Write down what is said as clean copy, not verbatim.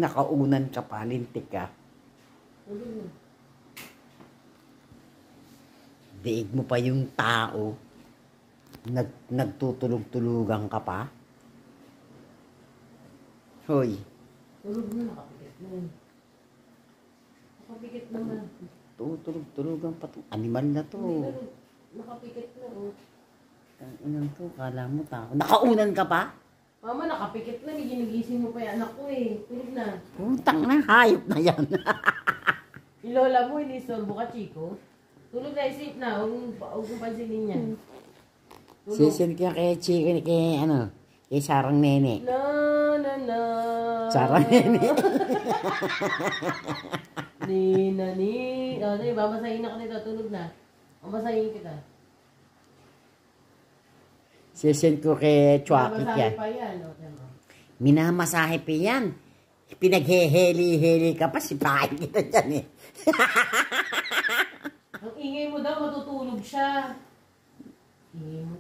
nakaunan ka pa, lintik ka. Diig mo pa yung tao. Nagtutulog-tulugan ka pa. Hoy. Tulog na, nakapikit na yun. Nakapikit naman. Tutulog-tulugan pa to. Animal na to. Nakapikit na, oh. Ang inang to, kala mo tao. Nakaunan ka pa? Mama, nakapikit na. Ginigising mo pa yung anak ko eh. Tulog na. Putang na, hayop na yan. Yung lola mo, inisolbo ka, Chico. Tulog na, isip na. Huwag mong pansinin niya. Sisin ka kay Chico, kay ano, kay Sarang Nene. Na. Sarang Nene. Ni. O, sige, babasahin ako nito. Tulog na. Babasahin kita. Sisin ko kay Chuaki Babasahin yan. pa yan. O, tama. Minamasahe pa yan. Pinagheheli-heli ka pa, sipahin kita dyan eh. Ang ingay mo daw, matutulog siya. Ingay mo.